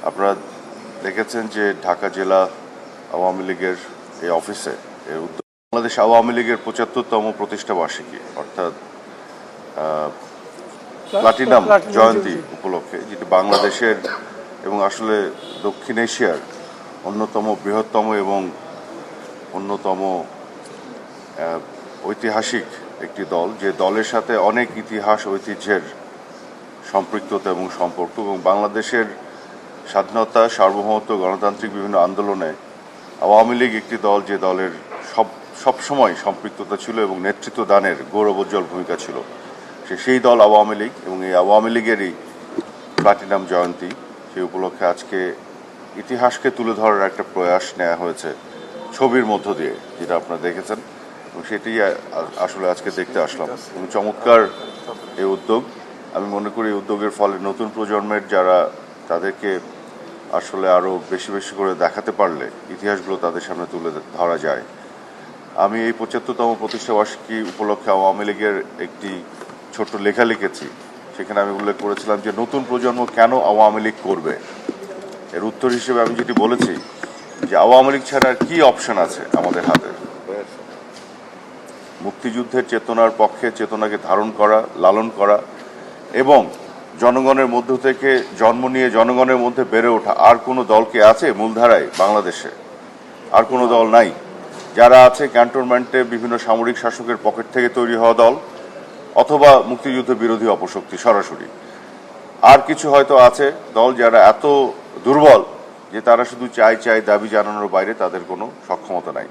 আপনারা দেখেছেন যে ঢাকা জেলা আওয়ামী লীগের এই অফিসে বাংলাদেশ আওয়ামী লীগের ৭৫তম প্রতিষ্ঠা বার্ষিকী অর্থাৎ প্লাটিনাম জয়ন্তী উপলক্ষে, যেটি বাংলাদেশের এবং আসলে দক্ষিণ এশিয়ার অন্যতম বৃহত্তম এবং অন্যতম ঐতিহাসিক একটি দল, যে দলের সাথে অনেক ইতিহাস ঐতিহ্যের সম্পৃক্ততা এবং সম্পর্ক, এবং বাংলাদেশের স্বাধীনতা, সার্বভৌমত্ব, গণতান্ত্রিক বিভিন্ন আন্দোলনে আওয়ামী লীগ একটি দল যে দলের সবসময় সম্পৃক্ততা ছিল এবং নেতৃত্ব দানের গৌরবোজ্জ্বল ভূমিকা ছিল। সেই দল আওয়ামী লীগ, এবং এই আওয়ামী লীগেরই প্লাটিনাম জয়ন্তী। সেই উপলক্ষে আজকে ইতিহাসকে তুলে ধরার একটা প্রয়াস নেওয়া হয়েছে ছবির মধ্য দিয়ে, যেটা আপনারা দেখেছেন, এবং সেটি আসলে আজকে দেখতে আসলাম। এবং চমৎকার এই উদ্যোগ। আমি মনে করি এই উদ্যোগের ফলে নতুন প্রজন্মের যারা, তাদেরকে আসলে আরও বেশি বেশি করে দেখাতে পারলে ইতিহাসগুলো তাদের সামনে তুলে ধরা যায়। আমি এই ৭৫তম প্রতিষ্ঠাবার্ষিকী উপলক্ষে আওয়ামী লীগের একটি ছোট্ট লেখা লিখেছি। সেখানে আমি উল্লেখ করেছিলাম যে নতুন প্রজন্ম কেন আওয়ামী লীগ করবে। এর উত্তর হিসেবে আমি যেটি বলেছি যে আওয়ামী লীগ ছাড়া আর কী অপশন আছে আমাদের হাতে। মুক্তিযুদ্ধের চেতনার পক্ষে চেতনাকে ধারণ করা, লালন করা এবং জনগণের মধ্য থেকে জন্ম নিয়ে জনগণের মধ্যে বেড়ে ওঠা আর কোনো দলকে আছে মূলধারায় বাংলাদেশে? আর কোনো দল নাই। যারা আছে ক্যান্টনমেন্টে বিভিন্ন সামরিক শাসকের পকেট থেকে তৈরি হওয়া দল, অথবা মুক্তিযুদ্ধ বিরোধী অপশক্তি সরাসরি। আর কিছু হয়তো আছে দল যারা এত দুর্বল যে তারা শুধু চাই দাবি জানানোর বাইরে তাদের কোনো সক্ষমতা নাই।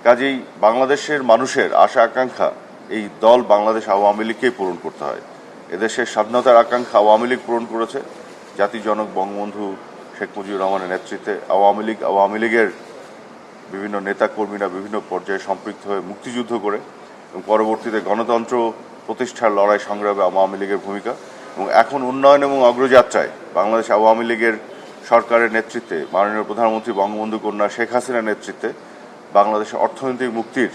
কাজেই বাংলাদেশের মানুষের আশা আকাঙ্ক্ষা এই দল বাংলাদেশ আওয়ামী লীগকেই পূরণ করতে হয়। এদেশের স্বাধীনতার আকাঙ্ক্ষা আওয়ামী লীগ পূরণ করেছে। জাতির জনক বঙ্গবন্ধু শেখ মুজিবুর রহমানের নেতৃত্বে আওয়ামী লীগের বিভিন্ন নেতাকর্মীরা বিভিন্ন পর্যায়ে সম্পৃক্ত হয়ে মুক্তিযুদ্ধ করে এবং পরবর্তীতে গণতন্ত্র প্রতিষ্ঠার লড়াই সংগ্রামে আওয়ামী লীগের ভূমিকা, এবং এখন উন্নয়ন এবং অগ্রযাত্রায় বাংলাদেশ আওয়ামী লীগের সরকারের নেতৃত্বে মাননীয় প্রধানমন্ত্রী বঙ্গবন্ধু কন্যা শেখ হাসিনার নেতৃত্বে বাংলাদেশের অর্থনৈতিক মুক্তির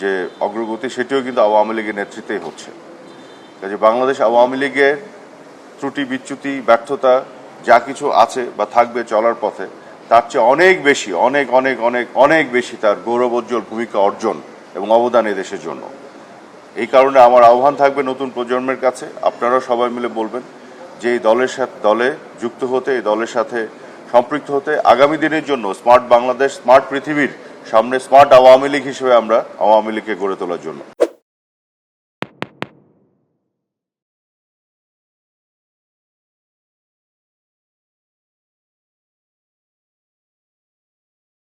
যে অগ্রগতি, সেটিও কিন্তু আওয়ামী লীগের নেতৃত্বেই হচ্ছে। কাজে বাংলাদেশ আওয়ামী লীগের ত্রুটি, বিচ্যুতি, ব্যর্থতা যা কিছু আছে বা থাকবে চলার পথে, তার চেয়ে অনেক বেশি, অনেক অনেক অনেক অনেক বেশি তার গৌরবোজ্জ্বল ভূমিকা অর্জন এবং অবদান দেশের জন্য। এই কারণে আমার আহ্বান থাকবে নতুন প্রজন্মের কাছে, আপনারাও সবাই মিলে বলবেন যে এই দলে যুক্ত হতে, এই দলের সাথে সম্পৃক্ত হতে, আগামী দিনের জন্য স্মার্ট বাংলাদেশ, স্মার্ট পৃথিবীর সামনে স্মার্ট আওয়ামী লীগ হিসেবে আমরা আওয়ামী লীগকে গড়ে তোলার জন্য।